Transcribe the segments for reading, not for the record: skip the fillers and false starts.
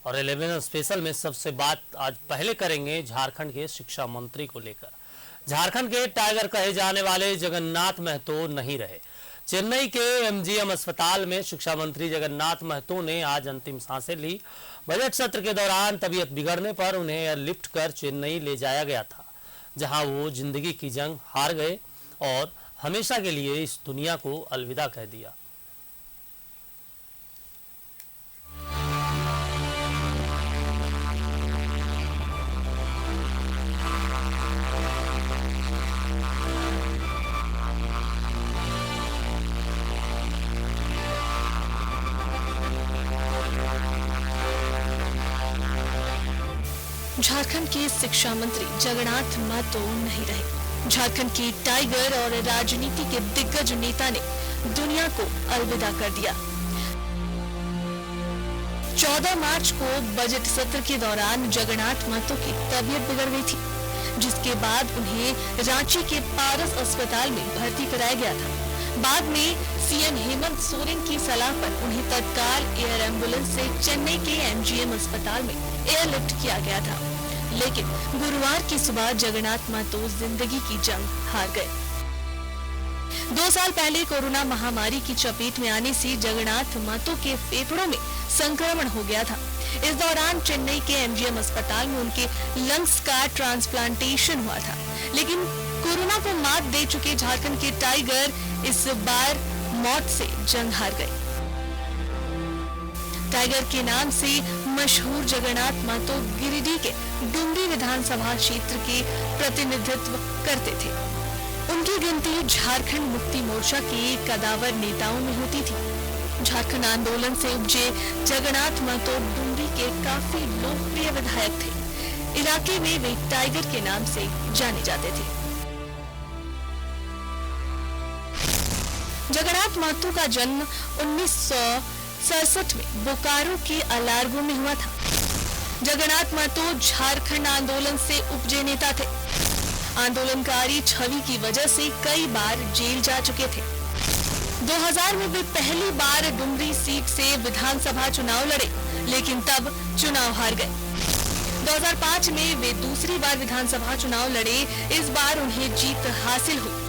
और 11 स्पेशल में सबसे बात आज पहले करेंगे झारखंड के शिक्षा मंत्री को लेकर। झारखंड के टाइगर कहे जाने वाले जगन्नाथ महतो नहीं रहे। चेन्नई के एमजीएम अस्पताल में शिक्षा मंत्री जगन्नाथ महतो ने आज अंतिम सांसें ली। बजट सत्र के दौरान तबीयत बिगड़ने पर उन्हें एयरलिफ्ट कर चेन्नई ले जाया गया था, जहां वो जिंदगी की जंग हार गए और हमेशा के लिए इस दुनिया को अलविदा कह दिया। झारखंड के शिक्षा मंत्री जगन्नाथ महतो नहीं रहे। झारखंड के टाइगर और राजनीति के दिग्गज नेता ने दुनिया को अलविदा कर दिया। 14 मार्च को बजट सत्र के दौरान जगन्नाथ महतो की तबीयत बिगड़ गई थी, जिसके बाद उन्हें रांची के पारस अस्पताल में भर्ती कराया गया था। बाद में सीएम हेमंत सोरेन की सलाह पर उन्हें तत्काल एयर एम्बुलेंस से चेन्नई के एमजीएम अस्पताल में एयरलिफ्ट किया गया था, लेकिन गुरुवार की सुबह जगन्नाथ महतो जिंदगी की जंग हार गए। 2 साल पहले कोरोना महामारी की चपेट में आने से जगन्नाथ महतो के फेफड़ों में संक्रमण हो गया था। इस दौरान चेन्नई के एमजीएम अस्पताल में उनके लंग्स का ट्रांसप्लांटेशन हुआ था, लेकिन कोरोना को मात दे चुके झारखंड के टाइगर इस बार मौत से जंग हार गए। टाइगर के नाम से मशहूर जगन्नाथ महतो गिरिडीह के डुमरी विधानसभा क्षेत्र के प्रतिनिधित्व करते थे। उनकी गिनती झारखंड मुक्ति मोर्चा के कदावर नेताओं में होती थी। झारखंड आंदोलन से उपजे जगन्नाथ महतो डुमरी के काफी लोकप्रिय विधायक थे। इलाके में वे टाइगर के नाम से जाने जाते थे। जगन्नाथ महतो का जन्म 1967 में बोकारो के अलारगो में हुआ था। जगन्नाथ महतो झारखंड आंदोलन से उपजे नेता थे। आंदोलनकारी छवि की वजह से कई बार जेल जा चुके थे। 2000 में वे पहली बार डुमरी सीट से विधानसभा चुनाव लड़े, लेकिन तब चुनाव हार गए। 2005 में वे दूसरी बार विधानसभा चुनाव लड़े। इस बार उन्हें जीत हासिल हुई।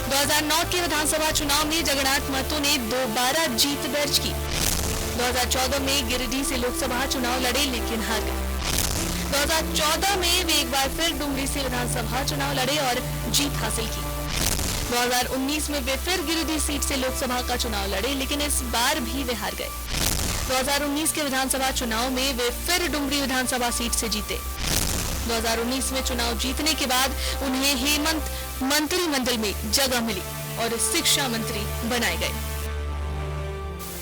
2009 के विधानसभा चुनाव में जगन्नाथ महतो ने दोबारा जीत दर्ज की। 2014 में गिरिडीह से लोकसभा चुनाव लड़े, लेकिन हार गए। 2014 में वे एक बार फिर डुमरी से विधानसभा चुनाव लड़े और जीत हासिल की। 2019 में वे फिर गिरिडीह सीट से लोकसभा का चुनाव लड़े, लेकिन इस बार भी वे हार गए। 2019 के विधानसभा चुनाव में वे फिर डुमरी विधानसभा सीट से जीते। 2019 में चुनाव जीतने के बाद उन्हें हेमंत मंत्रिमंडल में जगह मिली और शिक्षा मंत्री बनाए गए।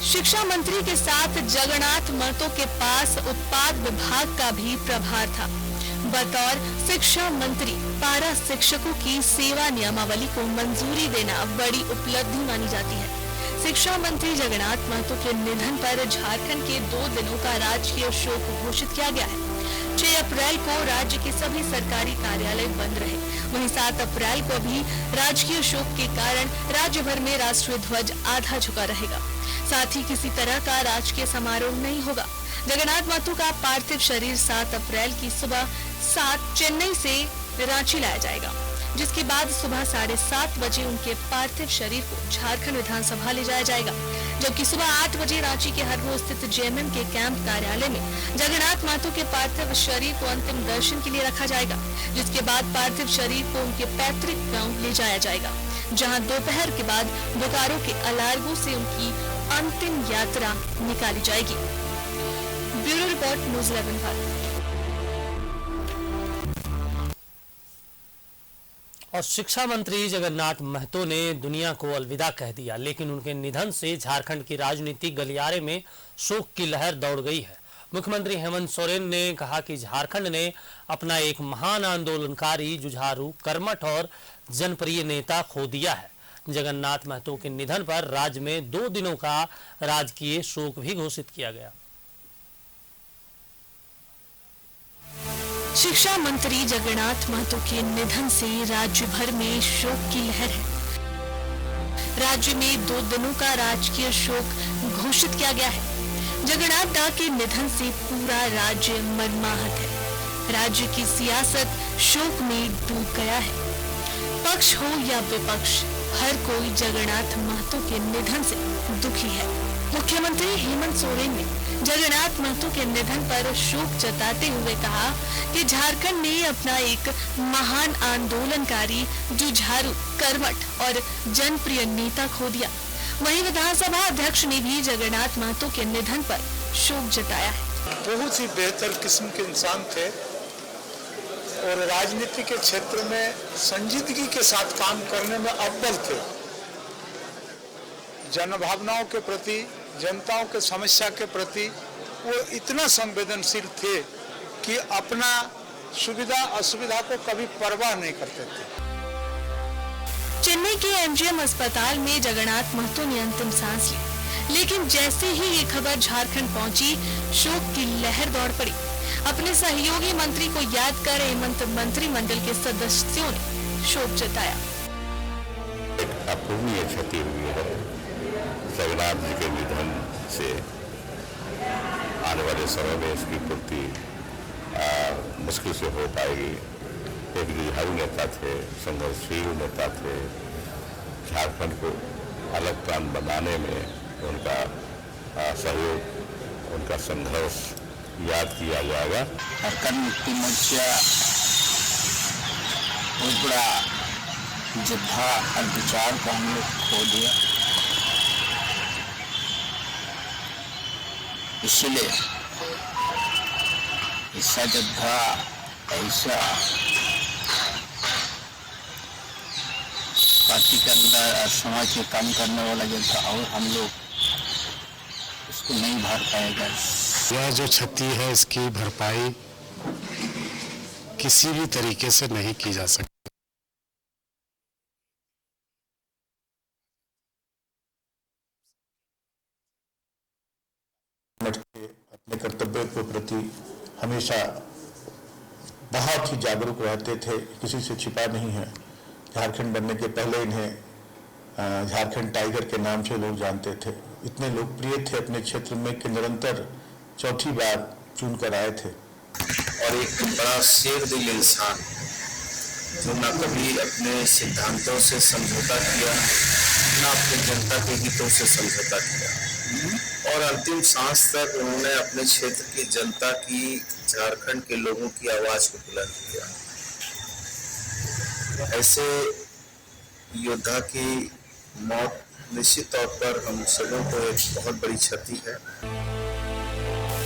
शिक्षा मंत्री के साथ जगन्नाथ महतो के पास उत्पाद विभाग का भी प्रभार था। बतौर शिक्षा मंत्री पारा शिक्षकों की सेवा नियमावली को मंजूरी देना बड़ी उपलब्धि मानी जाती है। शिक्षा मंत्री जगन्नाथ महतो के निधन पर झारखंड के 2 दिनों का राजकीय शोक घोषित किया गया है। 6 अप्रैल को राज्य के सभी सरकारी कार्यालय बंद रहे। वहीं 7 अप्रैल को भी राजकीय शोक के कारण राज्य भर में राष्ट्रीय ध्वज आधा झुका रहेगा। साथ ही किसी तरह का राजकीय समारोह नहीं होगा। जगन्नाथ महतो का पार्थिव शरीर 7 अप्रैल की सुबह 7 चेन्नई से रांची लाया जाएगा, जिसके बाद सुबह 7:30 बजे उनके पार्थिव शरीर को झारखंड विधानसभा ले जाया जाएगा, जबकि सुबह 8 बजे रांची के हरमो स्थित जेएमएम के कैंप कार्यालय में जगन्नाथ महतो के पार्थिव शरीर को अंतिम दर्शन के लिए रखा जाएगा, जिसके बाद पार्थिव शरीर को उनके पैतृक गांव ले जाया जाएगा, जहां दोपहर के बाद बोकारो के अलारगो से उनकी अंतिम यात्रा निकाली जाएगी। Bureau report news 11 Bharat. और शिक्षा मंत्री जगन्नाथ महतो ने दुनिया को अलविदा कह दिया, लेकिन उनके निधन से झारखंड की राजनीतिक गलियारे में शोक की लहर दौड़ गई है। मुख्यमंत्री हेमंत सोरेन ने कहा कि झारखंड ने अपना एक महान आंदोलनकारी, जुझारू, कर्मठ और जनप्रिय नेता खो दिया है। जगन्नाथ महतो के निधन पर राज्य में 2 दिनों का राजकीय शोक भी घोषित किया गया। शिक्षा मंत्री जगन्नाथ महतो के निधन से राज्य भर में शोक की लहर है। राज्य में 2 दिनों का राजकीय शोक घोषित किया गया है। जगन्नाथ दा के निधन से पूरा राज्य मर्माहत है। राज्य की सियासत शोक में डूब गया है। पक्ष हो या विपक्ष, हर कोई जगन्नाथ महतो के निधन से दुखी है। मुख्यमंत्री हेमंत सोरेन ने जगन्नाथ महतो के निधन पर शोक जताते हुए कहा कि झारखंड ने अपना एक महान आंदोलनकारी, जुझारू, कर्मठ और जनप्रिय नेता खो दिया। वहीं विधानसभा अध्यक्ष ने भी जगन्नाथ महतो के निधन पर शोक जताया है। बहुत ही बेहतर किस्म के इंसान थे और राजनीति के क्षेत्र में संजीदगी के साथ काम करने में अव्वल थे। जनभावनाओं के प्रति, जनताओं के समस्या के प्रति वो इतना संवेदनशील थे कि अपना सुविधा असुविधा को कभी परवाह नहीं करते थे। चेन्नई के एमजीएम अस्पताल में जगन्नाथ महतो ने अंतिम सांस ली, लेकिन जैसे ही ये खबर झारखंड पहुंची, शोक की लहर दौड़ पड़ी। अपने सहयोगी मंत्री को याद कर हेमंत मंत्रिमंडल के सदस्यों ने शोक जताया। अपूर्णीय क्षति हुई है जगन्नाथ जी के निधन से। आने वाले समय में इसकी पूर्ति मुश्किल से हो पाएगी। एक जुझारू नेता थे, संघर्षशील नेता थे। झारखंड को अलग प्रांत बनाने में उनका सहयोग, उनका संघर्ष याद किया जाएगा। झारखंड मुक्ति मोर्चा बहुत बड़ा योद्धा और विचार को हम लोग खो दिया। इसीलिए ऐसा योद्धा, ऐसा पार्टी के अंदर समाज के काम करने वाला योद्धा, और हम लोग इसको नहीं भर पाएगा। यह जो क्षति है, इसकी भरपाई किसी भी तरीके से नहीं की जा सकती। अपने कर्तव्य के प्रति हमेशा बहुत ही जागरूक रहते थे, किसी से छिपा नहीं है। झारखंड बनने के पहले इन्हें झारखंड टाइगर के नाम से लोग जानते थे। इतने लोकप्रिय थे अपने क्षेत्र में कि निरंतर चौथी बार चुन कर आए थे। और एक बड़ा शेर दिल इंसान जो न कभी अपने सिद्धांतों से समझौता किया, न अपने जनता के हितों से समझौता किया, और अंतिम सांस तक उन्होंने अपने क्षेत्र की जनता की, झारखंड के लोगों की आवाज को बुलंद किया। ऐसे योद्धा की मौत निश्चित तौर पर हम सबों को एक बहुत बड़ी क्षति है।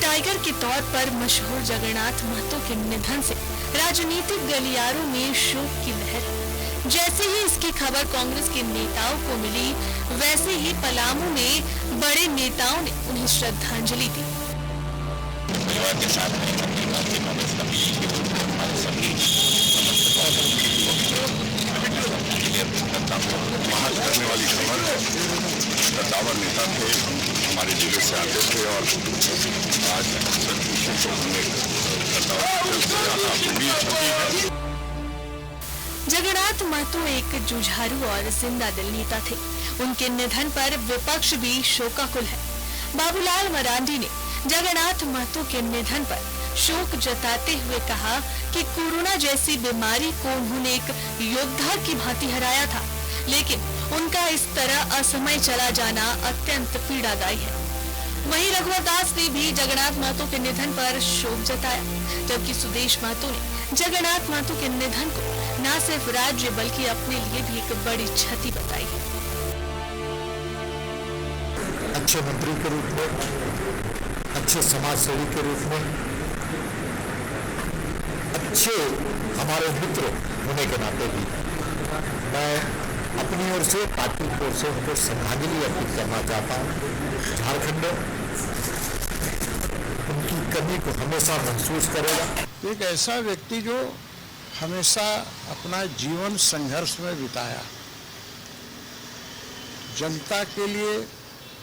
टाइगर के तौर पर मशहूर जगन्नाथ महतो के निधन से राजनीतिक गलियारों में शोक की लहर। जैसे ही इसकी खबर कांग्रेस के नेताओं को मिली, वैसे ही पलामू में बड़े नेताओं ने उन्हें श्रद्धांजलि दी। परिवार के साथ में महान करने वाली खबर है। कद्दावर नेता थे, हमारे जिले से आते थे और आज जगन्नाथ महतो एक जुझारू और जिंदा दिल नेता थे। उनके निधन पर विपक्ष भी शोकाकुल है। बाबूलाल मरांडी ने जगन्नाथ महतो के निधन पर शोक जताते हुए कहा कि कोरोना जैसी बीमारी को उन्होंने एक योद्धा की भांति हराया था, लेकिन उनका इस तरह असमय चला जाना अत्यंत पीड़ादायी है। वहीं रघुवर दास ने भी जगन्नाथ महतो के निधन पर शोक जताया, जबकि सुदेश महतो ने जगन्नाथ महतो के निधन को न सिर्फ राज्य बल्कि अपने लिए भी एक बड़ी क्षति बताई है। अच्छे मंत्री के रूप में, अच्छे समाज सेवी के रूप में, अच्छे हमारे मित्र होने के नाते भी मैं अपनी ओर से, पार्टी की ओर से उनको श्रद्धांजलि अर्पित करना चाहता हूँ। झारखंड उनकी कमी को हमेशा महसूस करेगा। एक ऐसा व्यक्ति जो हमेशा अपना जीवन संघर्ष में बिताया, जनता के लिए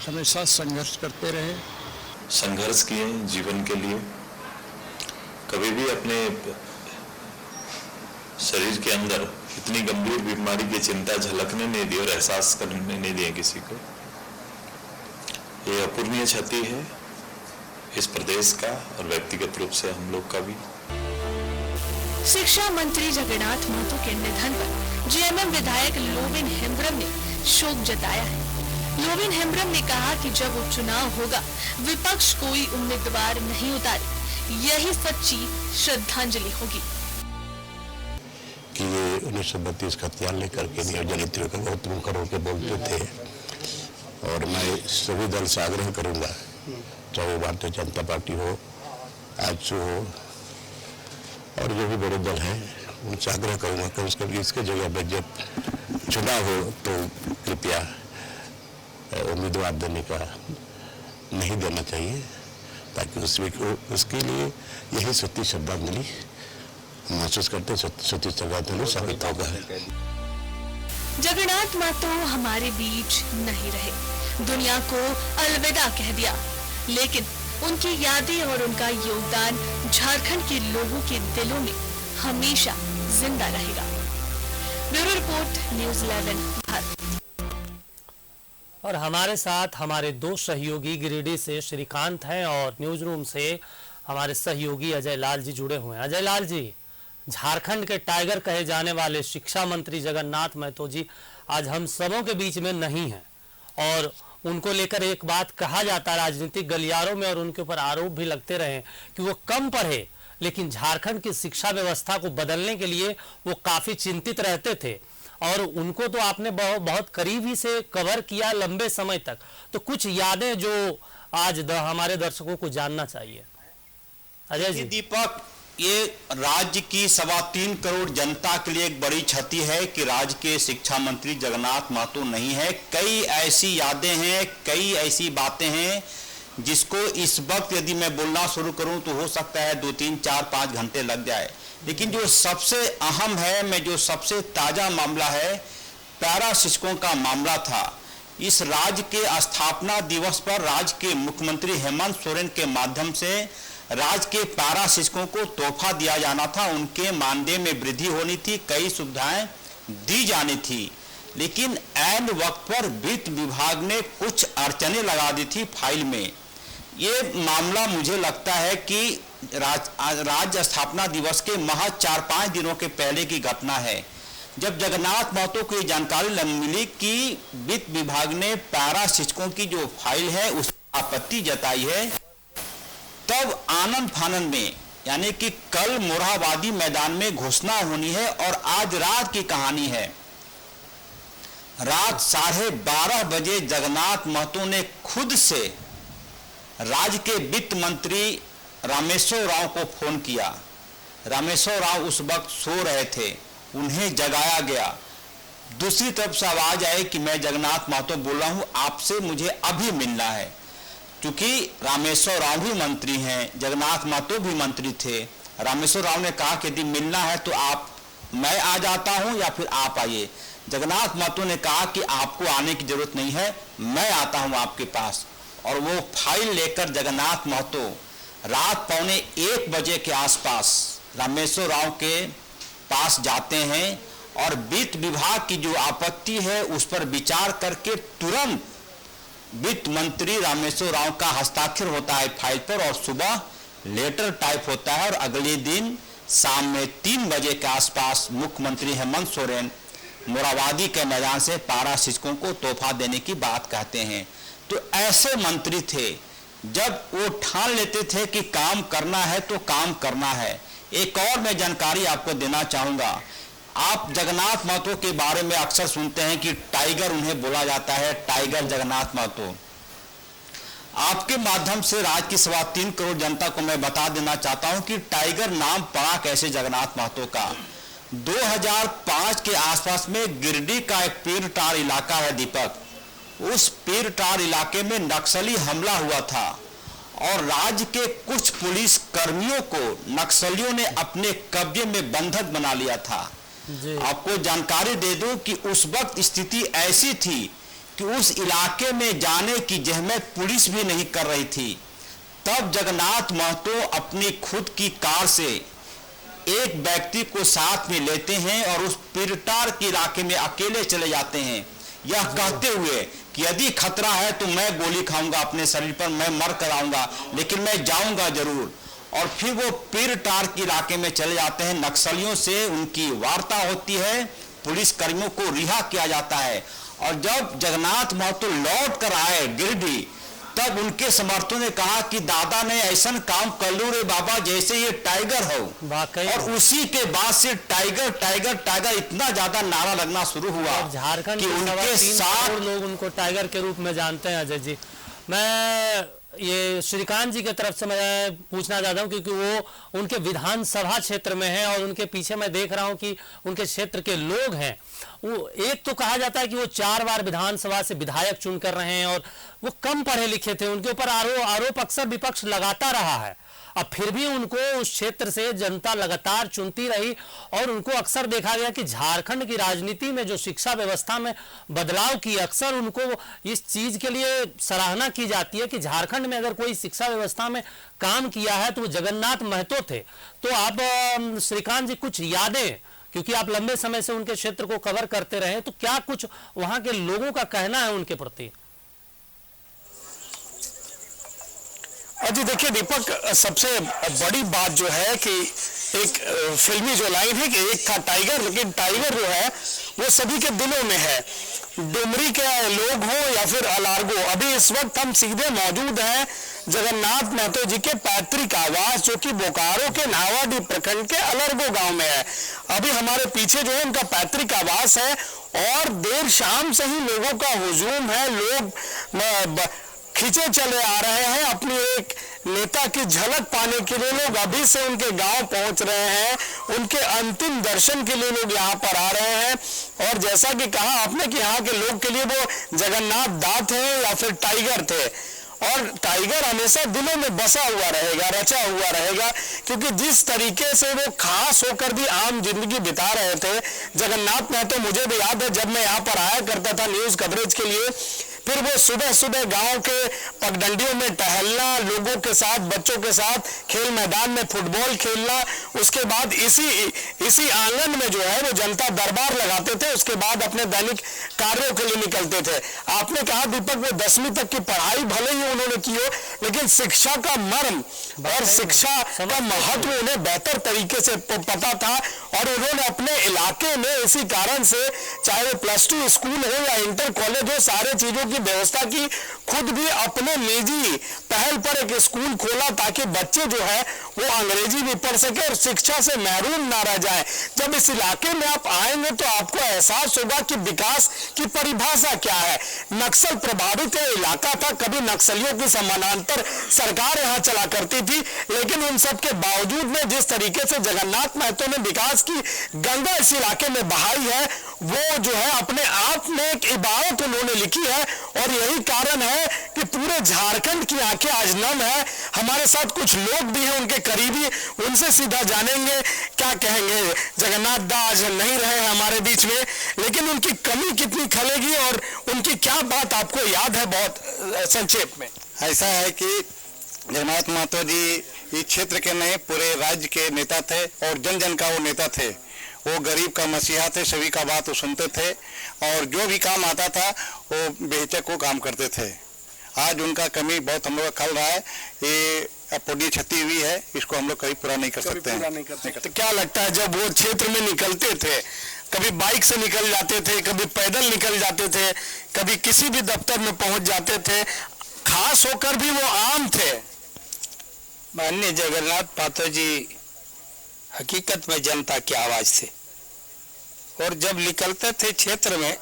हमेशा संघर्ष करते रहे। संघर्ष किए जीवन के लिए, कभी भी अपने शरीर के अंदर इतनी गंभीर बीमारी की चिंता झलकने नहीं दी और एहसास करने नहीं दिए किसी को। ये अपूर्णीय क्षति है इस प्रदेश का और व्यक्तिगत रूप से हम लोग का भी। शिक्षा मंत्री जगन्नाथ महतो के निधन पर जेएमएम विधायक लोविन हेम्ब्रम ने शोक जताया है। लोविन हेम्ब्रम ने कहा कि जब उपचुनाव होगा विपक्ष कोई उम्मीदवार नहीं उतारे, यही सच्ची श्रद्धांजलि होगी। कि ये 1932 का हथियार लेकर के नियोजन का बहुत मुखर होकर बोलते थे, और मैं सभी दल से आग्रह करूंगा, चाहे भारतीय जनता पार्टी हो, आजसू हो, और जो भी बड़े दल हैं, उनसे आग्रह करूंगा कि इसके जगह पर जब चुनाव हो तो कृपया उम्मीदवार देने का नहीं देना चाहिए, ताकि उसके लिए यही सच्ची श्रद्धांजलि महसूस करते सच्ची श्रद्धांजलि साबित होगा। जगन्नाथ महतो हमारे बीच नहीं रहे, दुनिया को अलविदा कह दिया, लेकिन उनकी यादें और उनका योगदान झारखंड के लोगों के दिलों में हमेशा जिंदा रहेगा। Bureau report, news 11 Bharat. और हमारे साथ हमारे दो सहयोगी गिरिडीह से श्रीकांत हैं और न्यूज रूम से हमारे सहयोगी अजय लाल जी जुड़े हुए हैं। अजय लाल जी, झारखंड के टाइगर कहे जाने वाले शिक्षा मंत्री जगन्नाथ महतो जी आज हम सबों के बीच में नहीं हैं, और उनको लेकर एक बात कहा जाता राजनीतिक गलियारों में, और उनके ऊपर आरोप भी लगते रहे कि वो कम पढ़े, लेकिन झारखंड की शिक्षा व्यवस्था को बदलने के लिए वो काफी चिंतित रहते थे, और उनको तो आपने बहुत करीबी से कवर किया लंबे समय तक। तो कुछ यादें जो आज हमारे दर्शकों को जानना चाहिए। अजय जी। दीपक, ये राज्य की 3.25 करोड़ जनता के लिए एक बड़ी क्षति है कि राज्य के शिक्षा मंत्री जगन्नाथ महतो नहीं है। कई ऐसी यादें हैं, कई ऐसी बातें हैं जिसको इस वक्त यदि मैं बोलना शुरू करूं तो हो सकता है 2, 3, 4, 5 घंटे लग जाए, लेकिन जो सबसे अहम है, जो सबसे ताजा मामला है, पैरा शिक्षकों का मामला था। इस राज्य के स्थापना दिवस पर राज्य के मुख्यमंत्री हेमंत सोरेन के माध्यम से राज्य के पैरा शिक्षकों को तोहफा दिया जाना था, उनके मानदेय में वृद्धि होनी थी, कई सुविधाएं दी जानी थी, लेकिन ऐन वक्त पर वित्त विभाग ने कुछ अड़चनें लगा दी थी फाइल में। ये मामला मुझे लगता है कि राज्य स्थापना दिवस के महज 4-5 दिनों के पहले की घटना है, जब जगन्नाथ महतो को ये जानकारी मिली कि वित्त विभाग ने पैरा शिक्षकों की जो फाइल है उस आपत्ति जताई है, तब आनंद फानन में, यानी कि कल मोरहाबादी मैदान में घोषणा होनी है, और आज रात की कहानी है। रात 12:30 बजे जगन्नाथ महतो ने खुद से राज्य के वित्त मंत्री रामेश्वर राव को फोन किया। रामेश्वर राव उस वक्त सो रहे थे, उन्हें जगाया गया। दूसरी तरफ से आवाज आई कि मैं जगन्नाथ महतो बोल रहा हूं, आपसे मुझे अभी मिलना है। क्योंकि रामेश्वर राव भी मंत्री हैं, जगन्नाथ महतो भी मंत्री थे। रामेश्वर राव ने कहा कि यदि मिलना है तो मैं आ जाता हूं या फिर आप आइए। जगन्नाथ महतो ने कहा कि आपको आने की जरूरत नहीं है, मैं आता हूं आपके पास। और वो फाइल लेकर जगन्नाथ महतो रात 1:15 बजे के आसपास रामेश्वर राव के पास जाते हैं, और वित्त विभाग की जो आपत्ति है उस पर विचार करके तुरंत वित्त मंत्री रामेश्वर राव का हस्ताक्षर होता है फाइल पर, और सुबह लेटर टाइप होता है, और अगले दिन शाम में 3 बजे के आसपास मुख्यमंत्री हेमंत सोरेन मोरहाबादी के मैदान से पैरा शिक्षकों को तोहफा देने की बात कहते हैं। तो ऐसे मंत्री थे, जब वो ठान लेते थे कि काम करना है तो काम करना है। एक और मैं जानकारी आपको देना चाहूंगा, आप जगन्नाथ महतो के बारे में अक्सर सुनते हैं कि टाइगर उन्हें बोला जाता है, टाइगर जगन्नाथ महतो। आपके माध्यम से राज्य की 3.25 करोड़ जनता को मैं बता देना चाहता हूं कि टाइगर नाम पड़ा कैसे जगन्नाथ महतो का। 2005 के आसपास में गिरिडीह का एक पीरटार इलाका है दीपक, उस पीरटार इलाके में नक्सली हमला हुआ था, और राज्य के कुछ पुलिस कर्मियों को नक्सलियों ने अपने कब्जे में बंधक बना लिया था। आपको जानकारी दे दूं कि उस वक्त स्थिति ऐसी थी कि उस इलाके में जाने की जहमत पुलिस भी नहीं कर रही थी। तब जगन्नाथ महतो अपनी खुद की कार से एक व्यक्ति को साथ में लेते हैं और उस पीरटार के इलाके में अकेले चले जाते हैं। यह कहते हुए कि यदि खतरा है तो मैं गोली खाऊंगा अपने शरीर पर, मैं मर कर आऊंगा, लेकिन मैं जाऊंगा जरूर। और फिर वो पीर टार के इलाके में चले जाते हैं। नक्सलियों से उनकी वार्ता होती है, पुलिस कर्मियों को रिहा किया जाता है। और जब जगन्नाथ महतो लौट कर आए गिरिडीह, तब उनके समर्थकों ने कहा कि दादा ने ऐसा काम कर लो रे बाबा जैसे ये टाइगर हो। और उसी के बाद से टाइगर टाइगर टाइगर इतना ज्यादा नारा लगना शुरू हुआ झारखंड कि उनके साथ लोग उनको टाइगर के रूप में जानते हैं। अजय जी, मैं ये श्रीकांत जी के तरफ से मैं पूछना चाहता हूं, क्योंकि वो उनके विधानसभा क्षेत्र में है और उनके पीछे मैं देख रहा हूं कि उनके क्षेत्र के लोग हैं। वो एक तो कहा जाता है कि वो 4 बार विधानसभा से विधायक चुन कर रहे हैं और वो कम पढ़े लिखे थे, उनके ऊपर आरोप अक्सर विपक्ष लगाता रहा है। अब फिर भी उनको उस क्षेत्र से जनता लगातार चुनती रही और उनको अक्सर देखा गया कि झारखंड की राजनीति में जो शिक्षा व्यवस्था में बदलाव की, अक्सर उनको इस चीज के लिए सराहना की जाती है कि झारखंड में अगर कोई शिक्षा व्यवस्था में काम किया है तो वो जगन्नाथ महतो थे। तो आप श्रीकांत जी कुछ यादें, क्योंकि आप लंबे समय से उनके क्षेत्र को कवर करते रहे, तो क्या कुछ वहां के लोगों का कहना है उनके प्रति? जी देखिए दीपक, सबसे बड़ी बात जो है कि एक फिल्मी जो लाइन है कि एक था टाइगर, लेकिन टाइगर जो है वो सभी के दिलों में है। डुमरी के लोग हो या फिर अलारगो, अभी इस वक्त हम सीधे मौजूद हैं जगन्नाथ महतो जी के पैतृक आवास, जो कि बोकारो के नावाडीह प्रखंड के अलारगो गांव में है। अभी हमारे पीछे जो है उनका पैतृक आवास है और देर शाम से ही लोगों का हुजूम है। लोग खींचे चले आ रहे हैं अपनी एक नेता की झलक पाने के लिए। लोग अभी से उनके गांव पहुंच रहे हैं, उनके अंतिम दर्शन के लिए लोग यहां पर आ रहे हैं। और जैसा कि कहा आपने कि यहाँ के लोग के लिए वो जगन्नाथ दास थे या फिर टाइगर थे, और टाइगर हमेशा दिलों में बसा हुआ रहेगा, रचा हुआ रहेगा, क्योंकि जिस तरीके से वो खास होकर भी आम जिंदगी बिता रहे थे जगन्नाथ महतो। मुझे भी याद है जब मैं यहाँ पर आया करता था न्यूज कवरेज के लिए, फिर वो सुबह सुबह गांव के पगडंडियों में टहलना, लोगों के साथ, बच्चों के साथ खेल मैदान में फुटबॉल खेलना, उसके बाद इसी आंगन में जो है वो जनता दरबार लगाते थे, उसके बाद अपने दैनिक कार्यों के लिए निकलते थे। आपने कहा दीपक वो 10वीं तक की पढ़ाई भले ही उन्होंने की हो, लेकिन शिक्षा का मर्म और शिक्षा का महत्व उन्हें बेहतर तरीके से पता था। और उन्होंने अपने इलाके में इसी कारण से, चाहे वो +2 स्कूल हो या इंटर कॉलेज हो, सारे चीजों की व्यवस्था की। खुद भी अपने निजी पहल पर एक स्कूल खोला ताकि बच्चे जो है वो अंग्रेजी भी पढ़ सके और शिक्षा से महरूम ना रह जाए। जब इस इलाके में आप आएंगे तो आपको एहसास होगा कि विकास की परिभाषा क्या है। नक्सल प्रभावित इलाका था, कभी नक्सलियों की समानांतर सरकार यहाँ चला करती थी, लेकिन उन सब के बावजूद में जिस तरीके से जगन्नाथ महतो ने विकास की गंगा इस इलाके में बहाई है, वो जो है अपने आप में एक इबारत उन्होंने लिखी है। और यही कारण है कि पूरे झारखंड की आंखें आज नम है। हमारे साथ कुछ लोग भी हैं उनके करीबी, उनसे सीधा जानेंगे क्या कहेंगे। जगन्नाथ दा आज नहीं रहे हमारे बीच में, लेकिन उनकी कमी कितनी खलेगी और उनकी क्या बात आपको याद है, बहुत संक्षेप में? ऐसा है कि जगन्नाथ महतो जी इस क्षेत्र के नहीं पूरे राज्य के नेता थे और जन जन का वो नेता थे। वो गरीब का मसीहा थे, सभी का बात वो सुनते थे और जो भी काम आता था वो बेहिचक वो काम करते थे। आज उनका कमी बहुत हम लोग खल रहा है। ये पुण्य क्षति हुई है, इसको हम लोग कभी पूरा नहीं कर सकते हैं। तो क्या लगता है जब वो क्षेत्र में निकलते थे, कभी बाइक से निकल जाते थे, कभी पैदल निकल जाते थे, कभी किसी भी दफ्तर में पहुंच जाते थे, खास होकर भी वो आम थे। माननीय जगन्नाथ महतो जी हकीकत में जनता की आवाज थे और जब निकलते थे क्षेत्र में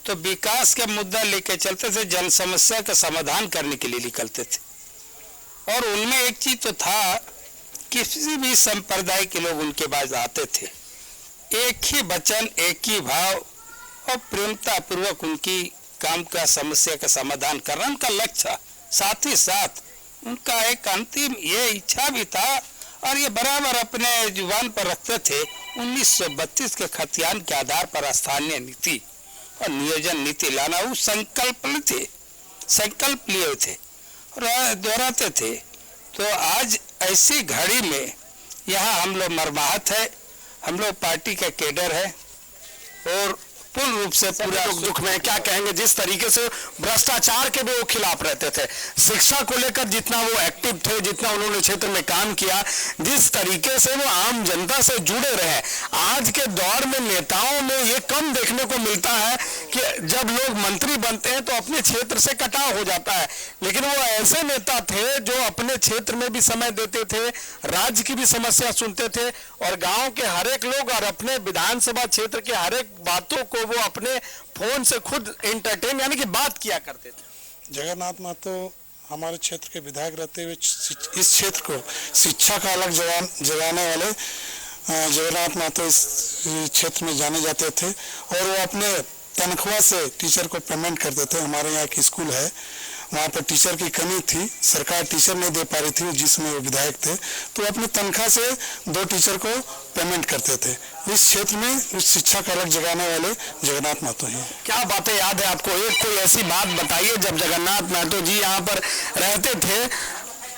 तो विकास के मुद्दा लेके चलते थे, जन समस्या का समाधान करने के लिए निकलते थे। और उनमें एक चीज तो था, किसी भी संप्रदाय के लोग उनके पास आते थे, एक ही वचन, एक ही भाव और प्रेमता पूर्वक उनकी काम का समस्या का समाधान करना उनका लक्ष्य। साथ ही साथ उनका एक अंतिम ये इच्छा भी था और ये बराबर अपने जुबान पर रखते थे, 1932 के खतियान के आधार पर स्थानीय नीति और नियोजन नीति लाना वो संकल्प लिए थे और दोहराते थे। तो आज ऐसी घड़ी में यहाँ हम लोग मरमाहत है, हम लोग पार्टी का कैडर है और पूर्ण रूप से पूरा दुख में। क्या कहेंगे, जिस तरीके से भ्रष्टाचार के भी वो खिलाफ रहते थे, शिक्षा को लेकर जितना वो एक्टिव थे, जितना उन्होंने क्षेत्र में काम किया, जिस तरीके से वो आम जनता से जुड़े रहे, आज के दौर में नेताओं में ये कम देखने को मिलता है कि जब लोग मंत्री बनते हैं तो अपने क्षेत्र से कटाव हो जाता है। लेकिन वो ऐसे नेता थे जो अपने क्षेत्र में भी समय देते थे, राज्य की भी समस्या सुनते थे और गांव के हर एक लोग और अपने विधानसभा क्षेत्र के हर एक बातों को वो अपने फोन से खुद एंटरटेन यानी कि बात किया करते थे। जगन्नाथ महतो हमारे क्षेत्र के विधायक रहते हुए इस क्षेत्र को शिक्षा का अलग जगाने वाले जगन्नाथ महतो इस क्षेत्र में जाने जाते थे और वो अपने तनख्वाह से टीचर को पेमेंट करते थे। हमारे यहाँ एक स्कूल है, वहाँ पर टीचर की कमी थी, सरकार टीचर नहीं दे पा रही थी जिसमें वो विधायक थे, तो अपने तनख्वाह से 2 टीचर को पेमेंट करते थे। इस क्षेत्र में इस शिक्षा का अलग जगाने वाले जगन्नाथ महतो हैं। क्या बातें याद है आपको? एक कोई ऐसी बात बताइए जब जगन्नाथ महतो जी यहाँ पर रहते थे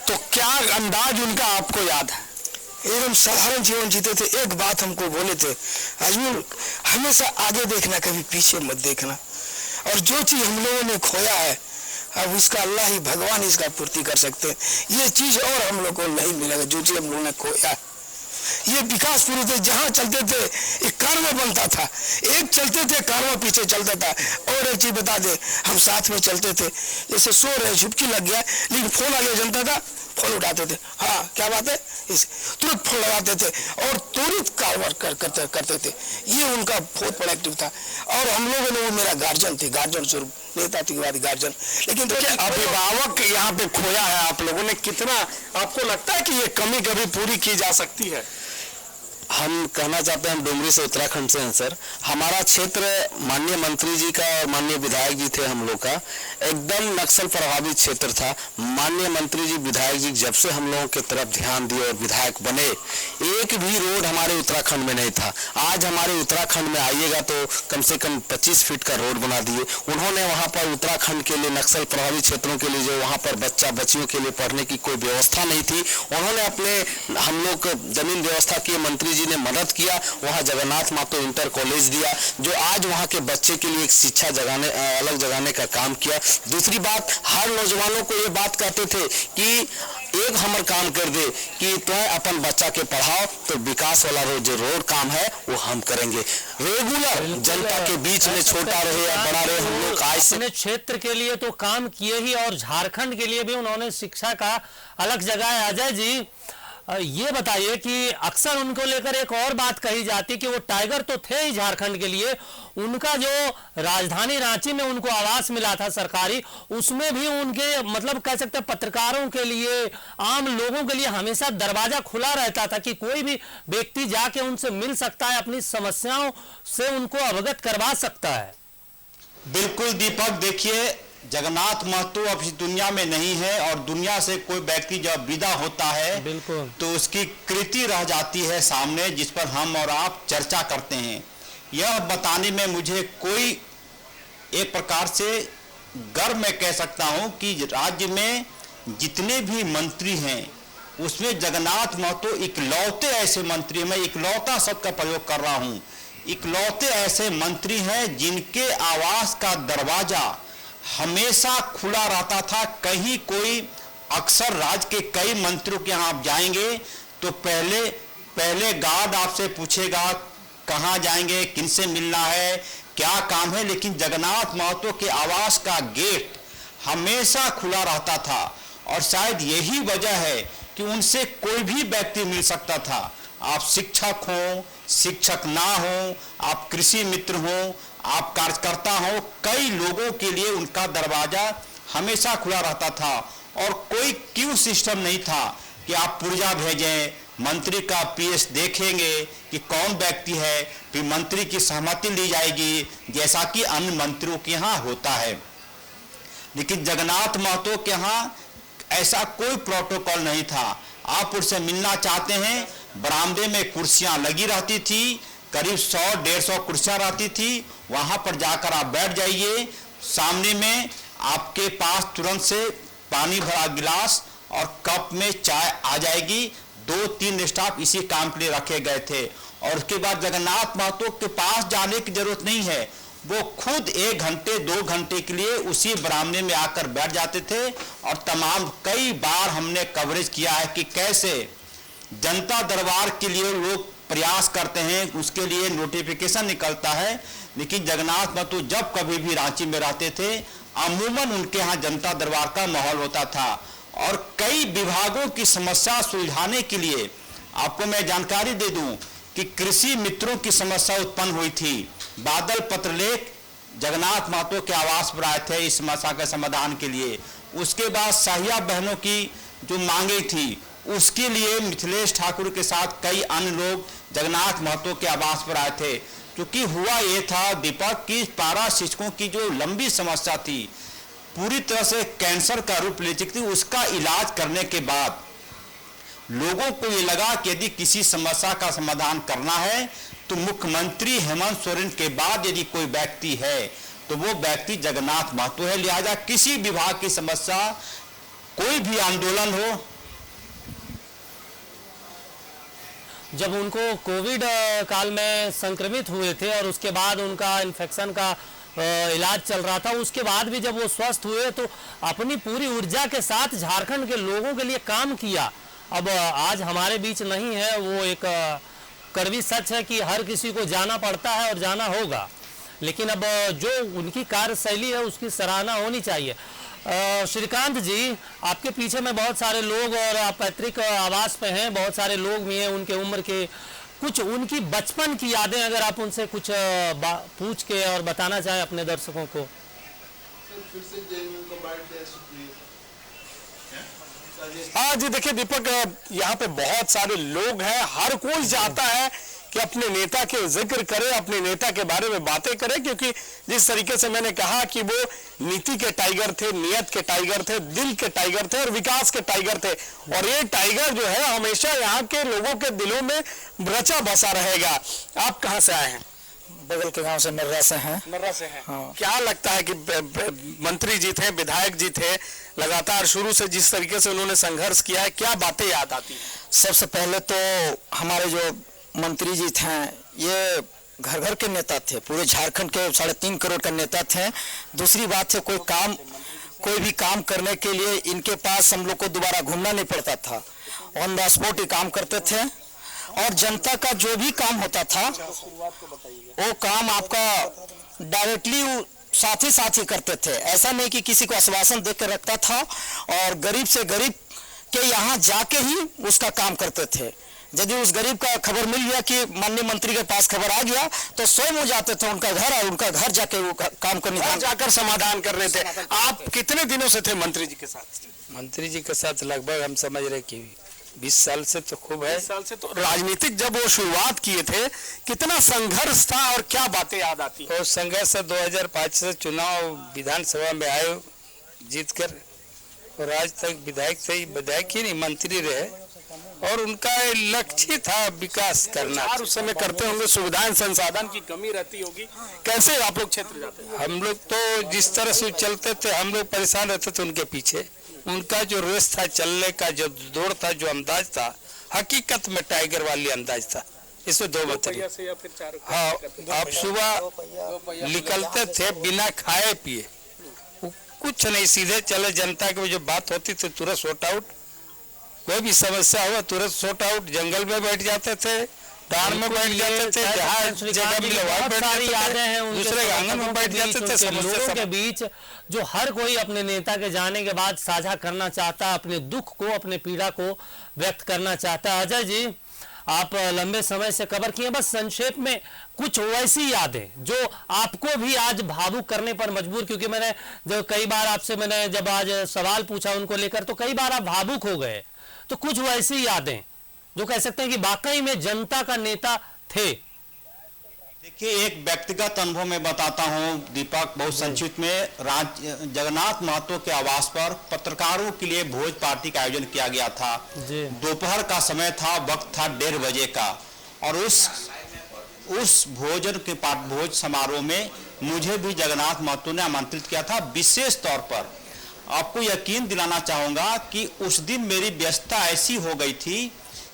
तो क्या अंदाज उनका आपको याद है? एकदम साधारण जीवन जीते थे। एक बात हमको बोले थे, अजमेर हमेशा आगे देखना, कभी पीछे मत देखना, और जो चीज हम लोगों ने खोया है अब इसका अल्लाह ही भगवान इसका पूर्ति कर सकते हैं। ये चीज और हम लोग को नहीं मिलेगा जो चीज हम लोगों ने खोया। ये विकास पूरे थे, जहाँ चलते थे एक कारवा बनता था, एक चलते थे कारवा पीछे चलता था। और एक चीज बता दे, हम साथ में चलते थे, जैसे सो रहे झुपकी लग गया लेकिन फोन आगे जनता था, फोन उठाते थे, हाँ क्या बात है, इस तुरंत फोन लगाते थे और तुरंत कारोबार करते थे। ये उनका बहुत बड़ा एक्टिव था। और हम लोगों ने, वो मेरा गार्जियन थे, गार्जियन स्वरूप नेता थी गार्जियन। लेकिन तो अभिभावक यहाँ पे खोया है आप लोगों ने, कितना आपको लगता है कि ये कमी कभी पूरी की जा सकती है? हम कहना चाहते हैं, हम डुमरी से उत्तराखंड से हैं सर। हमारा क्षेत्र माननीय मंत्री जी का और माननीय विधायक जी थे हम लोग का, एकदम नक्सल प्रभावित क्षेत्र था। माननीय मंत्री जी विधायक जी जब से हम लोगों की तरफ ध्यान दिए और विधायक बने, एक भी रोड हमारे उत्तराखंड में नहीं था। आज हमारे उत्तराखंड में आइएगा तो कम से कम 25 फीट का रोड बना दिए उन्होंने। वहाँ पर उत्तराखंड के लिए, नक्सल प्रभावित क्षेत्रों के लिए, जो वहाँ पर बच्चियों के लिए पढ़ने की कोई व्यवस्था नहीं थी, उन्होंने अपने हम लोग जमीन व्यवस्था की, मंत्री ने मदद किया। वहां जगन्नाथ महतो इंटर कॉलेज दिया, जो आज वहां के बच्चे के लिए एक शिक्षा अलग जगाने का काम किया। दूसरी बात, हर नौजवानों को ये बात कहते थे कि एक हमर काम कर दे कि तुम्हें अपन बच्चा के पढ़ाओ तो विकास वाला जो रोड काम है वो हम करेंगे। रेगुलर जनता के बीच में छोटा रहे या बड़ा रहे, हम लोग आज से अपने क्षेत्र के लिए तो काम किए ही और झारखंड के लिए भी उन्होंने शिक्षा का अलग जगह। अजय जी ये बताइए कि अक्सर उनको लेकर एक और बात कही जाती कि वो टाइगर तो थे ही झारखंड के लिए, उनका जो राजधानी रांची में उनको आवास मिला था सरकारी, उसमें भी उनके मतलब कह सकते हैं पत्रकारों के लिए, आम लोगों के लिए हमेशा दरवाजा खुला रहता था कि कोई भी व्यक्ति जाके उनसे मिल सकता है, अपनी समस्याओं से उनको अवगत करवा सकता है। बिल्कुल दीपक, देखिए जगन्नाथ महतो अब इस दुनिया में नहीं है और दुनिया से कोई व्यक्ति जब विदा होता है बिल्कुल तो उसकी कृति रह जाती है सामने, जिस पर हम और आप चर्चा करते हैं। यह बताने में मुझे कोई एक प्रकार से गर्व मैं कह सकता हूं कि राज्य में जितने भी मंत्री हैं उसमें जगन्नाथ महतो इकलौते ऐसे मंत्री, मैं इकलौता शब्द का प्रयोग कर रहा हूं, इकलौते ऐसे मंत्री हैं जिनके आवास का दरवाजा हमेशा खुला रहता था। कहीं कोई, अक्सर राज्य के कई मंत्रियों के यहाँ आप जाएंगे तो पहले गार्ड आपसे पूछेगा कहाँ जाएंगे, किनसे मिलना है, क्या काम है, लेकिन जगन्नाथ महतो के आवास का गेट हमेशा खुला रहता था। और शायद यही वजह है कि उनसे कोई भी व्यक्ति मिल सकता था। आप शिक्षक हो, शिक्षक ना हो, आप कृषि मित्र हो, आप कार्यकर्ता हो, कई लोगों के लिए उनका दरवाजा हमेशा खुला रहता था। और कोई क्यू सिस्टम नहीं था कि आप पुर्जा भेजें, मंत्री का पीएस देखेंगे कि कौन व्यक्ति है, फिर मंत्री की सहमति ली जाएगी, जैसा कि अन्य मंत्रियों के यहाँ होता है। लेकिन जगन्नाथ महतो के यहाँ ऐसा कोई प्रोटोकॉल नहीं था। आप उनसे मिलना चाहते हैं, बरामदे में कुर्सियां लगी रहती थी, करीब 100-150 कुर्सियां रहती थी, वहां पर जाकर आप बैठ जाइए, सामने में आपके पास तुरंत से पानी भरा गिलास और कप में चाय आ जाएगी। 2-3 स्टाफ इसी काम के लिए रखे गए थे। और उसके बाद जगन्नाथ महतो के पास जाने की जरूरत नहीं है, वो खुद 1 घंटे 2 घंटे के लिए उसी बरामदे में आकर बैठ जाते थे। और तमाम कई बार हमने कवरेज किया है कि कैसे जनता दरबार के लिए लोग प्रयास करते हैं, उसके लिए नोटिफिकेशन निकलता है, लेकिन जगन्नाथ महतो जब कभी भी रांची में रहते थे अमूमन उनके यहाँ जनता दरबार का माहौल होता था। और कई विभागों की समस्या सुलझाने के लिए आपको मैं जानकारी दे दूं कि कृषि मित्रों की समस्या उत्पन्न हुई थी। बादल पत्रलेख जगन्नाथ महतो के आवास पर आए थे इस समस्या के समाधान के लिए। उसके बाद सहिया बहनों की जो मांगे थी उसके लिए मिथिलेश ठाकुर के साथ कई अन्य लोग जगन्नाथ महतो के आवास पर आए थे। क्योंकि हुआ ये था दीपक की पारा शिक्षकों की जो लंबी समस्या थी पूरी तरह से कैंसर का रूप ले चुकी थी। उसका इलाज करने के बाद लोगों को ये लगा कि यदि किसी समस्या का समाधान करना है तो मुख्यमंत्री हेमंत सोरेन के बाद यदि कोई व्यक्ति है तो वो व्यक्ति जगन्नाथ महतो है। लिहाजा किसी विभाग की समस्या कोई भी आंदोलन हो, जब उनको कोविड काल में संक्रमित हुए थे और उसके बाद उनका इन्फेक्शन का इलाज चल रहा था, उसके बाद भी जब वो स्वस्थ हुए तो अपनी पूरी ऊर्जा के साथ झारखंड के लोगों के लिए काम किया। अब आज हमारे बीच नहीं है, वो एक कड़वी सच है कि हर किसी को जाना पड़ता है और जाना होगा, लेकिन अब जो उनकी कार्यशैली है उसकी सराहना होनी चाहिए। श्रीकांत जी, आपके पीछे में बहुत सारे लोग और आप पैतृक आवास पे हैं, बहुत सारे लोग भी हैं उनके उम्र के, कुछ उनकी बचपन की यादें अगर आप उनसे कुछ पूछ के और बताना चाहें अपने दर्शकों को। हाँ जी, देखिए दीपक, यहाँ पे बहुत सारे लोग हैं, हर कोई चाहता है कि अपने नेता के जिक्र करे, अपने नेता के बारे में बातें करे, क्योंकि जिस तरीके से मैंने कहा कि वो नीति के टाइगर थे, नियत के टाइगर थे, दिल के टाइगर थे और विकास के टाइगर थे। और ये टाइगर जो है हमेशा यहाँ के लोगों के दिलों में रचा बसा रहेगा। आप कहाँ से आए हैं? बगल के गांव से, मर्रा से हैं। मर्रा से हैं। हाँ। क्या लगता है कि मंत्री जी थे, विधायक जी थे, लगातार शुरू से जिस तरीके से उन्होंने संघर्ष किया है, क्या बातें याद आती हैं? सबसे पहले तो हमारे जो मंत्री जी थे ये घर घर के नेता थे, पूरे झारखंड के 3.5 करोड़ का नेता थे। दूसरी बात है कोई भी काम करने के लिए इनके पास हम लोग को दोबारा घूमना नहीं पड़ता था, ऑन द स्पॉट ही काम करते थे। और जनता का जो भी काम होता था वो काम आपका डायरेक्टली साथ ही करते थे। ऐसा नहीं कि किसी को आश्वासन देकर रखता था, और गरीब से गरीब के यहाँ जाके ही उसका काम करते थे। यदि उस गरीब का खबर मिल गया कि माननीय मंत्री के पास खबर आ गया तो स्वयं हो जाते थे उनका घर, और उनका घर जाके वो काम करने जाकर समाधान कर रहे थे। आप कितने दिनों से थे मंत्री जी के साथ? मंत्री जी के साथ लगभग हम समझ रहे कि 20 साल से तो खूब है। 20 साल से। तो राजनीतिक जब वो शुरुआत किए थे कितना संघर्ष था और क्या बातें याद आती? और संघर्ष 2005 से चुनाव विधानसभा में आए जीत कर, और आज तक विधायक ही नहीं मंत्री रहे, और उनका लक्ष्य था विकास करना। उस समय करते होंगे, सुविधाएं संसाधन की कमी रहती होगी, कैसे आप लोग क्षेत्र जाते हैं? हम लोग तो जिस तरह से चलते थे हम लोग परेशान रहते थे उनके पीछे। उनका जो रेस था, चलने का जो दौड़ था, जो अंदाज था, हकीकत में टाइगर वाली अंदाज था। इसमें 2 मतलब, हाँ, आप सुबह निकलते थे बिना खाए पिए, कुछ नहीं, सीधे चले। जनता की जो बात होती थी तुरंत सॉर्ट आउट, कोई भी समस्या हुआ तुरंत सॉर्ट आउट। जंगल में बैठ जाते थे, डार में बैठ जाते थे, जहाँ जगह भी दूसरे आंगन में बैठ जाते थे। लोगों के बीच जो हर कोई अपने नेता के जाने के बाद साझा करना चाहता है, अपने दुख को, अपने पीड़ा को व्यक्त करना चाहता है। अजय जी, आप लंबे समय से कवर किए, बस संक्षेप में कुछ वैसी यादें जो आपको भी आज भावुक करने पर मजबूर, क्योंकि मैंने जो कई बार आपसे मैंने जब आज सवाल पूछा उनको लेकर तो कई बार आप भावुक हो गए, तो कुछ वैसी यादें जो कह सकते हैं कि वाकई में जनता का नेता थे। देखिए, एक व्यक्तिगत अनुभव मैं बताता हूं दीपक, बहुत संक्षिप्त में। जगन्नाथ महतो के आवास पर पत्रकारों के लिए भोज पार्टी का आयोजन किया गया था। दोपहर का समय था, वक्त था 1:30 बजे का, और उस भोज समारोह में मुझे भी जगन्नाथ महतो ने आमंत्रित किया था। विशेष तौर पर आपको यकीन दिलाना चाहूंगा कि उस दिन मेरी व्यस्तता ऐसी हो गई थी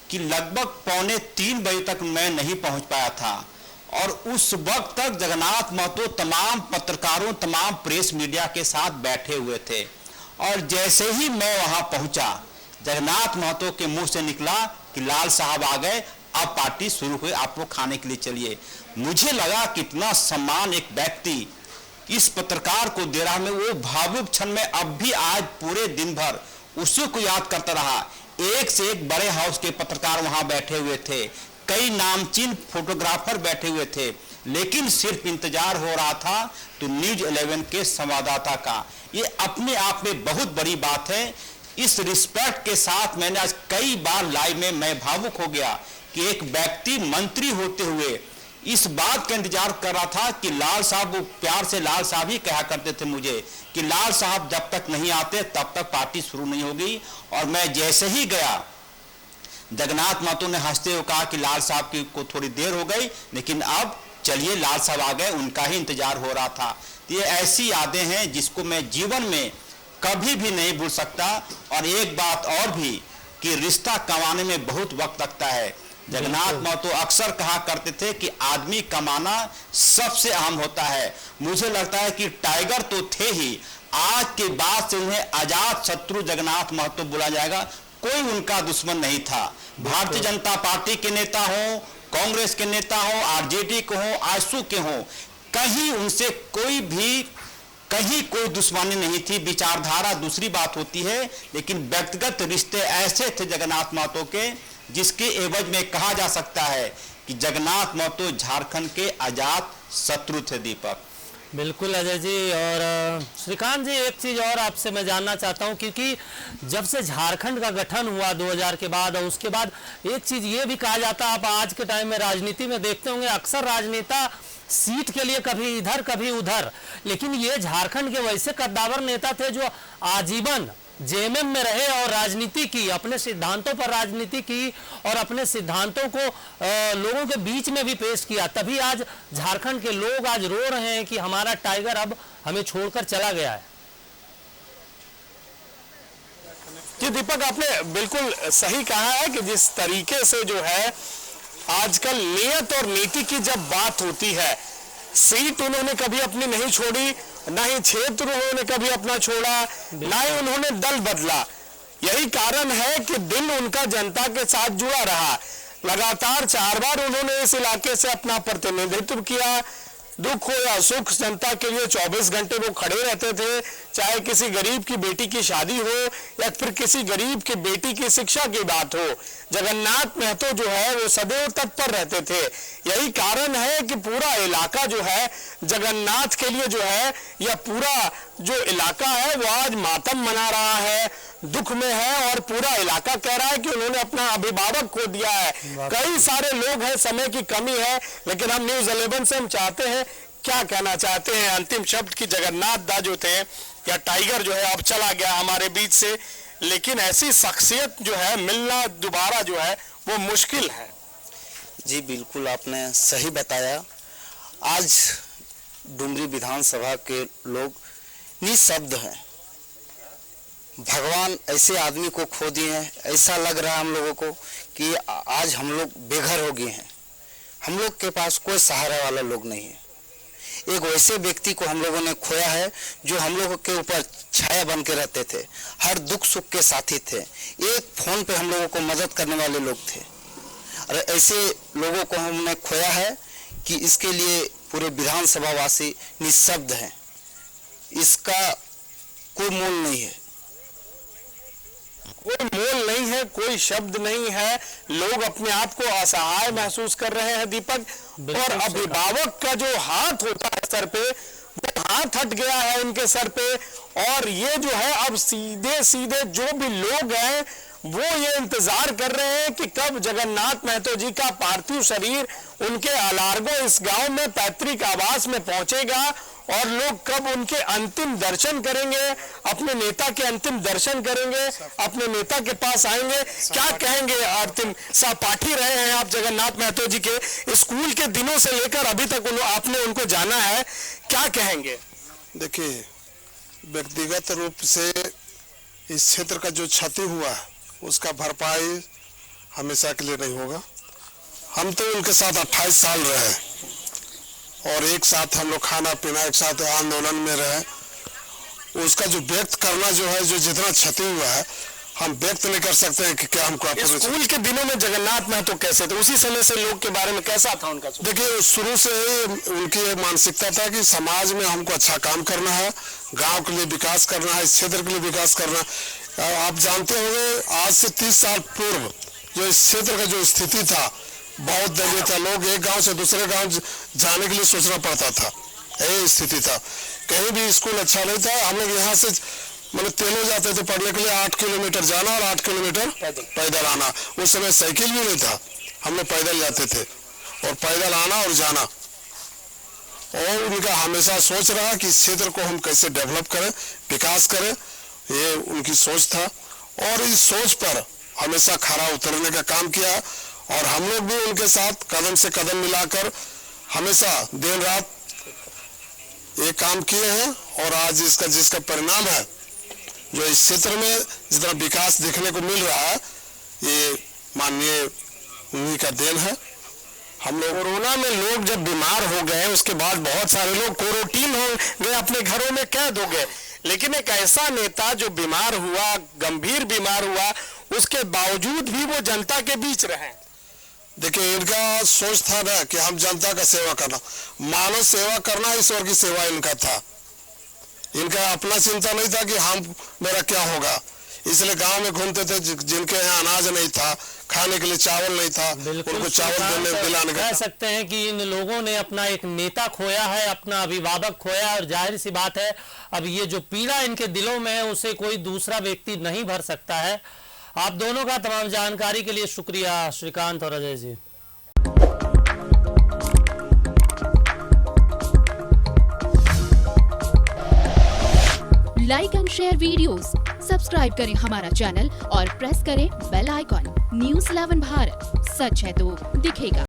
कि लगभग 2:45 बजे तक मैं नहीं पहुंच पाया था। और उस वक्त तक जगन्नाथ महतो तमाम पत्रकारों, तमाम प्रेस मीडिया के साथ बैठे हुए थे। और जैसे ही मैं वहां पहुंचा, जगन्नाथ महतो के मुंह से निकला कि लाल साहब आ गए, अब पार्टी शुरू हुई, आप लोग खाने के लिए चलिए। मुझे लगा कितना सम्मान एक व्यक्ति इस पत्रकार को दे रहा। मैं वो भावुक क्षण में अब भी आज पूरे दिन भर उसी को याद करता रहा। एक से एक बड़े हाउस के पत्रकार वहां बैठे हुए थे, कई नामचीन फोटोग्राफर बैठे हुए थे, लेकिन सिर्फ इंतजार हो रहा था तो न्यूज 11 के संवाददाता का। ये अपने आप में बहुत बड़ी बात है। इस रिस्पेक्ट के साथ मैंने आज कई बार लाइव में मैं भावुक हो गया कि एक व्यक्ति मंत्री होते हुए इस बात का इंतजार कर रहा था कि लाल साहब, वो प्यार से लाल साहब ही कहा करते थे मुझे कि लाल साहब जब तक नहीं आते तब तक पार्टी शुरू नहीं होगी। और मैं जैसे ही गया, जगन्नाथ महतो ने हंसते हुए कहा कि लाल साहब की को थोड़ी देर हो गई, लेकिन अब चलिए लाल साहब आ गए, उनका ही इंतजार हो रहा था। ये ऐसी यादें हैं जिसको मैं जीवन में कभी भी नहीं भूल सकता। और एक बात और भी कि रिश्ता कमाने में बहुत वक्त लगता है। जगन्नाथ महतो अक्सर कहा करते थे कि आदमी कमाना सबसे अहम होता है। मुझे लगता है कि टाइगर तो थे ही, आज के बाद से उन्हें अजात शत्रु जगन्नाथ महतो बोला जाएगा। कोई उनका दुश्मन नहीं था। भारतीय जनता पार्टी के नेता हो, कांग्रेस के नेता हो, आरजेडी के हो, आजसू के हो, कहीं उनसे कहीं कोई दुश्मनी नहीं थी। विचारधारा दूसरी बात होती है, लेकिन व्यक्तिगत रिश्ते ऐसे थे जगन्नाथ महतो के जिसके एवज में कहा जा सकता है कि जगन्नाथ महतो झारखंड के अजात शत्रु थे। दीपक, बिल्कुल अजय जी। और श्रीकांत जी, एक चीज़ और आपसे मैं जानना चाहता हूं, क्योंकि जब से झारखंड का गठन हुआ 2000 के बाद, और उसके बाद एक चीज़ ये भी कहा जाता, आप आज के टाइम में राजनीति में देखते होंगे, अक्सर राजनेता सीट के लिए कभी इधर कभी उधर, लेकिन ये झारखंड के वैसे कद्दावर नेता थे जो आजीवन जेएमएम में रहे और राजनीति की, अपने सिद्धांतों पर राजनीति की और अपने सिद्धांतों को लोगों के बीच में भी पेश किया। तभी आज झारखंड के लोग आज रो रहे हैं कि हमारा टाइगर अब हमें छोड़कर चला गया है। जी दीपक, आपने बिल्कुल सही कहा है कि जिस तरीके से जो है आजकल नियत और नीति की जब बात होती है, सीट उन्होंने कभी अपनी नहीं छोड़ी, ना ही क्षेत्र उन्होंने कभी अपना छोड़ा, ना ही उन्होंने दल बदला। यही कारण है कि दिल उनका जनता के साथ जुड़ा रहा। लगातार 4 बार उन्होंने इस इलाके से अपना प्रतिनिधित्व किया। दुख हो या सुख, जनता के लिए 24 घंटे वो खड़े रहते थे। चाहे किसी गरीब की बेटी की शादी हो या फिर किसी गरीब की बेटी की शिक्षा की बात हो, जगन्नाथ महतो जो है वो सदैव तत्पर रहते थे। यही कारण है कि पूरा इलाका जो है जगन्नाथ के लिए जो है, यह पूरा जो इलाका है वो आज मातम मना रहा है, दुख में है। और पूरा इलाका कह रहा है कि उन्होंने अपना अभिभावक खो दिया है। कई सारे लोग हैं, समय की कमी है, लेकिन हम न्यूज 11 से हम चाहते हैं, क्या कहना चाहते हैं अंतिम शब्द की जगन्नाथ दा जो थे या टाइगर जो है अब चला गया हमारे बीच से, लेकिन ऐसी शख्सियत जो है मिलना दोबारा जो है वो मुश्किल है। जी बिल्कुल, आपने सही बताया। आज डुमरी विधानसभा के लोग निशब्द हैं। भगवान ऐसे आदमी को खो दिए हैं, ऐसा लग रहा है हम लोगों को कि आज हम लोग बेघर हो गए हैं। हम लोग के पास कोई सहारा वाला लोग नहीं है। एक वैसे व्यक्ति को हम लोगों ने खोया है जो हम लोगों के ऊपर छाया बन के रहते थे, हर दुख सुख के साथी थे, एक फोन पे हम लोगों को मदद करने वाले लोग थे। और ऐसे लोगों को हमने खोया है कि इसके लिए पूरे विधानसभा वासी निशब्द हैं। इसका कोई मोल नहीं है, कोई मोल नहीं है, कोई शब्द नहीं है। लोग अपने आप को असहाय महसूस कर रहे हैं दीपक। और अभिभावक का जो हाथ होता है सर पे, वो हाथ हट गया है उनके सर पे। और ये जो है अब सीधे सीधे जो भी लोग हैं वो ये इंतजार कर रहे हैं कि कब जगन्नाथ महतो जी का पार्थिव शरीर उनके अलार्गो इस गांव में पैतृक आवास में पहुंचेगा और लोग कब उनके अंतिम दर्शन करेंगे, अपने नेता के अंतिम दर्शन करेंगे, अपने नेता के पास आएंगे। क्या कहेंगे? अंतिम सहपाठी रहे हैं आप जगन्नाथ महतो जी के, स्कूल के दिनों से लेकर अभी तक आपने उनको जाना है, क्या कहेंगे? देखिए, व्यक्तिगत रूप से इस क्षेत्र का जो क्षति हुआ उसका भरपाई हमेशा के लिए नहीं होगा। हम तो उनके साथ 28 साल रहे, और एक साथ हम लोग खाना पीना, एक साथ आंदोलन में रहे, उसका जो व्यक्त करना जो है, जो जितना क्षति हुआ है हम व्यक्त नहीं कर सकते हैं कि क्या हमको। स्कूल के दिनों में जगन्नाथ महतो कैसे थे, उसी समय से लोग के बारे में कैसा था उनका? देखिए, शुरू से ही उनकी एक मानसिकता था कि समाज में हमको अच्छा काम करना है, गांव के लिए विकास करना है, इस क्षेत्र के लिए विकास करना है। आप जानते होंगे आज से 30 साल पूर्व जो इस क्षेत्र का जो स्थिति था बहुत दयनीय था। लोग एक गांव से दूसरे गांव जाने के लिए सोचना पड़ता था, यही स्थिति था। कहीं भी स्कूल अच्छा नहीं था। हम लोग यहाँ से मतलब तेलो जाते थे पढ़ने के लिए, 8 किलोमीटर जाना और 8 किलोमीटर पैदल आना। उस समय साइकिल भी नहीं था, हम लोग पैदल जाते थे और पैदल आना और जाना। और उनका हमेशा सोच रहा कि इस क्षेत्र को हम कैसे डेवलप करें, विकास करें, ये उनकी सोच था। और इस सोच पर हमेशा खरा उतरने का काम किया और हम लोग भी उनके साथ कदम से कदम मिलाकर हमेशा दिन रात ये काम किए हैं। और आज इसका जिसका परिणाम है, जो इस क्षेत्र में जितना विकास देखने को मिल रहा है, ये माननीय उन्हीं का देन है। हम लोग कोरोना में लोग जब बीमार हो गए, उसके बाद बहुत सारे लोग क्वारंटीन हो गए, अपने घरों में कैद हो गए, लेकिन एक ऐसा नेता जो बीमार हुआ, गंभीर बीमार हुआ, उसके बावजूद भी वो जनता के बीच रहे। देखिए, इनका सोच था ना कि हम जनता का सेवा करना, मानव सेवा करना ईश्वर की सेवा इनका था। इनका अपना चिंता नहीं था कि हम मेरा क्या होगा, इसलिए गांव में घूमते थे। जिनके यहाँ अनाज नहीं था, खाने के लिए चावल नहीं था, उनको चावल दिलाने का। कह सकते हैं कि इन लोगों ने अपना एक नेता खोया है, अपना अभिभावक खोया, और जाहिर सी बात है अब ये जो पीड़ा इनके दिलों में है उसे कोई दूसरा व्यक्ति नहीं भर सकता है। आप दोनों का तमाम जानकारी के लिए शुक्रिया, श्रीकांत और Ajay ji. Like and share videos, subscribe करें हमारा चैनल और प्रेस करें बेल आइकॉन। न्यूज़ 11 भारत, सच है तो दिखेगा।